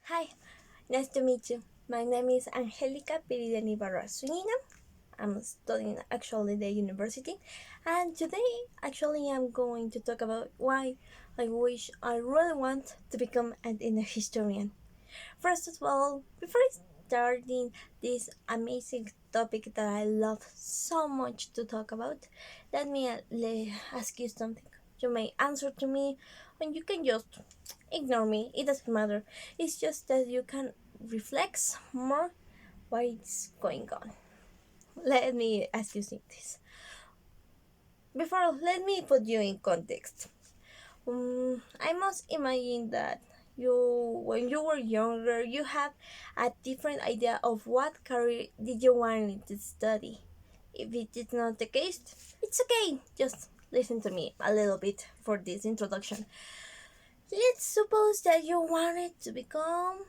Hi, nice to meet you. My name is Angelica Piridian Ibarra Zunina. I'm studying actually the university, and today actually I'm going to talk about why I wish I really want to become an historian. First of all, before starting this amazing topic that I love so much to talk about, let me ask you something. You may answer to me, and you can just ignore me. It doesn't matter. It's just that you can reflect more what is going on. Let me ask you this. Before, let me put you in context. I must imagine that when you were younger, you had a different idea of what career did you want to study. If it is not the case, it's okay. Just listen to me a little bit for this introduction. Let's suppose that you wanted to become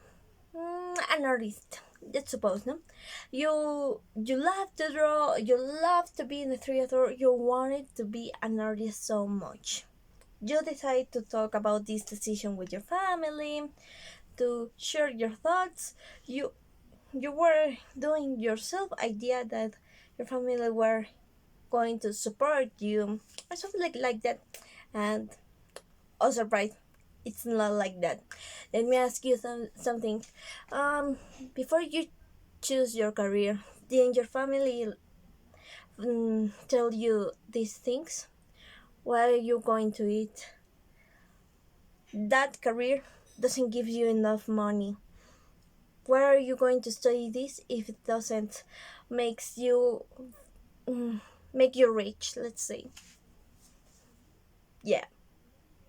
an artist. Let's suppose, no? You love to draw. You love to be in the theater. You wanted to be an artist so much. You decide to talk about this decision with your family, to share your thoughts. You were doing yourself idea that your family were going to support you or something like that, and oh surprise, it's not like that. Let me ask you something. Before you choose your career, didn't your family tell you these things? What are you going to eat? That career doesn't give you enough money. Where are you going to study this if it doesn't makes you make you rich? Let's say, yeah.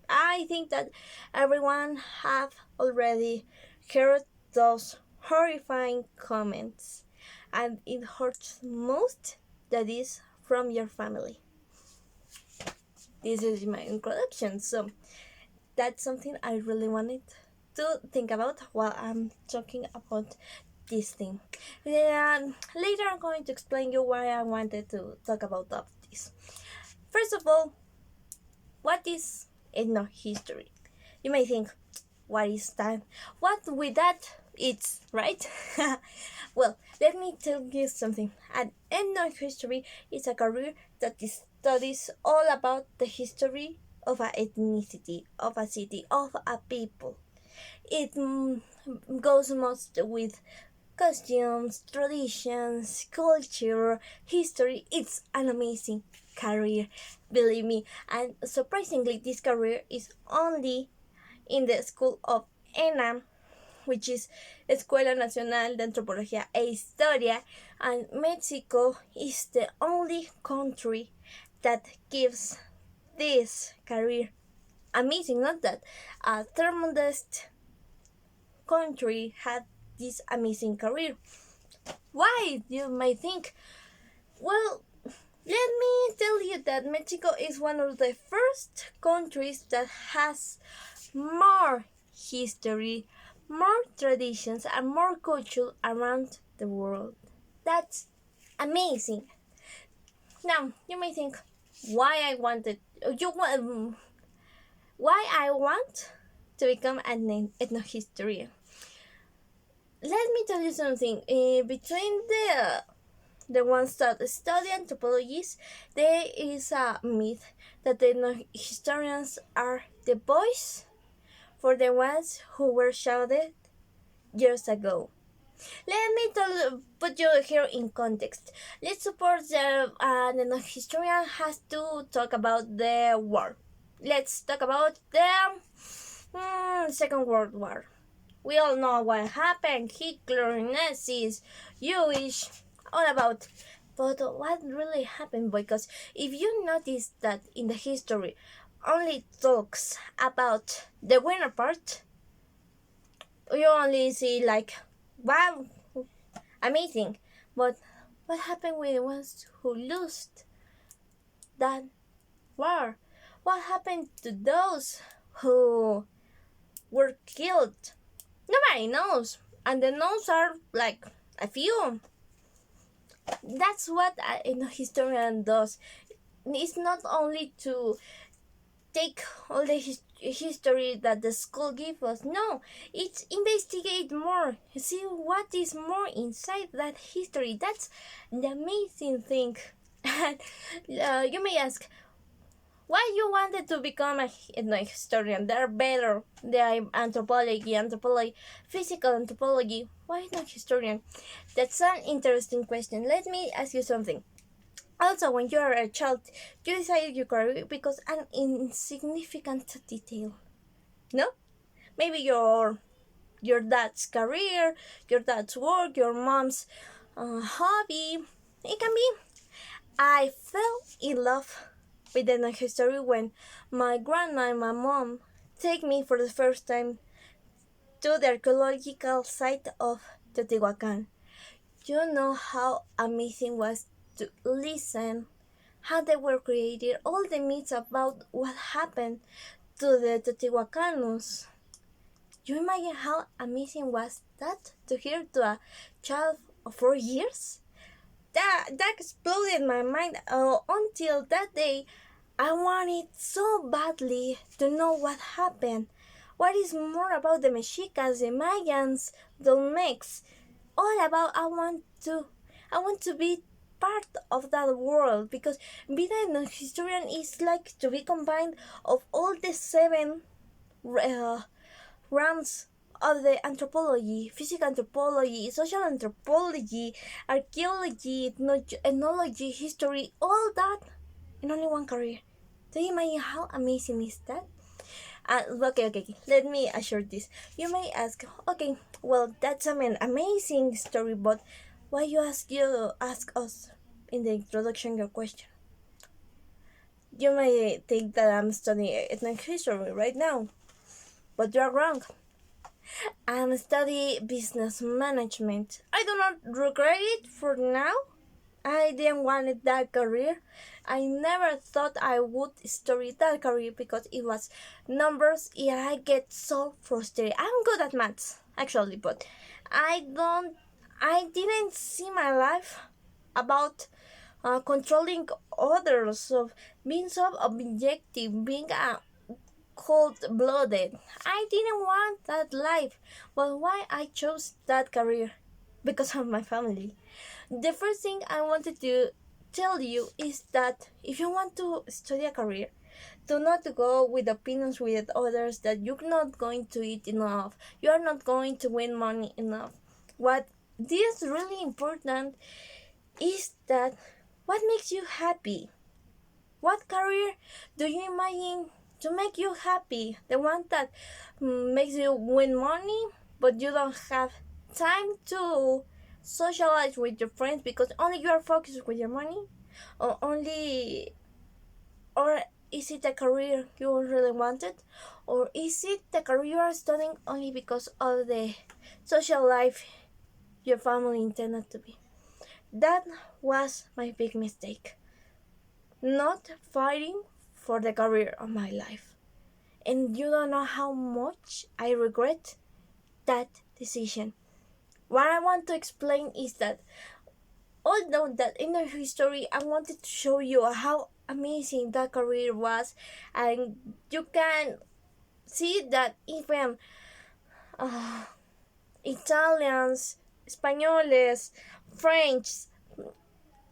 I think that everyone have already heard those horrifying comments, and it hurts most that is from your family. This is my introduction, so that's something I really wanted to think about while I'm talking about this thing. Later, I'm going to explain you why I wanted to talk about this. First of all, what is ethnohistory? You may think, what is that? What with that it's right? Well, let me tell you something. An ethnohistory is a career that studies all about the history of an ethnicity, of a city, of a people. It goes most with costumes, traditions, culture, history. It's an amazing career, believe me. And surprisingly, this career is only in the school of ENAM, which is Escuela Nacional de Antropología e Historia, and Mexico is the only country that gives this career. Amazing, not that a third modest country had this amazing career. Why, you may think? Well, let me tell you that Mexico is one of the first countries that has more history, more traditions, and more culture around the world. That's amazing. Now, you may think, why I wanted you want why I want to become an ethnohistorian. Let me tell you something. Between the ones that study anthropologies, there is a myth that the historians are the boys for the ones who were shouted years ago. Let me put you here in context. Let's suppose that the historian has to talk about the war. Let's talk about the Second World War. We all know what happened: Hitler, Nazis, Jewish, all about. But what really happened? Because if you notice that in the history only talks about the winner part, you only see like, wow, amazing. But what happened with the ones who lost that war? What happened to those who were killed? Nobody knows. And the knows are like a few. That's what a historian does. It's not only to take all the history that the school gives us. No, it's investigate investigate more, see what is more inside that history. That's the amazing thing. And you may ask, why you wanted to become a historian? They're better. They are anthropology, physical anthropology. Why not historian? That's an interesting question. Let me ask you something. Also, when you are a child, you decided your career because an insignificant detail. No? Maybe your dad's career, your dad's work, your mom's hobby. It can be. I fell in love with the history when my grandma and my mom take me for the first time to the archaeological site of Teotihuacan. You know how amazing was to listen how they were created, all the myths about what happened to the Teotihuacanos. You imagine how amazing was that to hear to a child of 4 years? That exploded my mind until that day. I wanted so badly to know what happened. What is more about the Mexicas, the Mayans, the Olmecs? All about I want to be part of that world because being a historian is like to be combined of all the seven uh, realms of the anthropology, physical anthropology, social anthropology, archaeology, ethnology, history, all that in only one career. Do you imagine how amazing is that? Okay. Let me assure this. You may ask, okay, well, that's an amazing story, but why you ask us in the introduction your question? You may think that I'm studying ethnic history right now, but you are wrong. I'm studying business management. I do not regret it for now. I didn't want that career. I never thought I would study that career because it was numbers and I get so frustrated. I'm good at maths actually, but I didn't see my life about controlling others, of being so objective, being a cold blooded. I didn't want that life. But why I chose that career? Because of my family. The first thing I wanted to tell you is that if you want to study a career, do not go with opinions with others that you're not going to eat enough, you are not going to win money enough. What is really important is that what makes you happy? What career do you imagine to make you happy? The one that makes you win money, but you don't have time to socialize with your friends because only you are focused with your money? Or only, or is it a career you really wanted? Or is it the career you are studying only because of the social life your family intended to be? That was my big mistake. Not fighting for the career of my life. And you don't know how much I regret that decision. What I want to explain is that although that in the history I wanted to show you how amazing that career was, and you can see that even uh, Italians, Spaniards, French,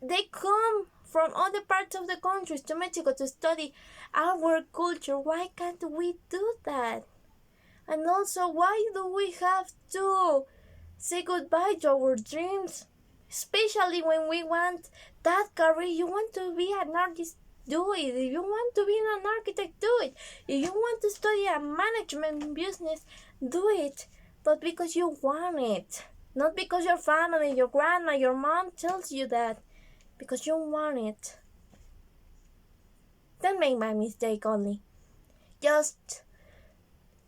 they come from other parts of the countries to Mexico to study our culture. Why can't we do that? And also, why do we have to say goodbye to our dreams? Especially when we want that career. You want to be an artist, do it. If you want to be an architect, do it. If you want to study a management business, do it. But because you want it. Not because your family, your grandma, your mom tells you that. Because you want it. Don't make my mistake only. Just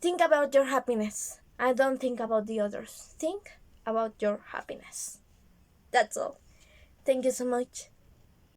think about your happiness. I don't think about the others. Think about your happiness. That's all. Thank you so much.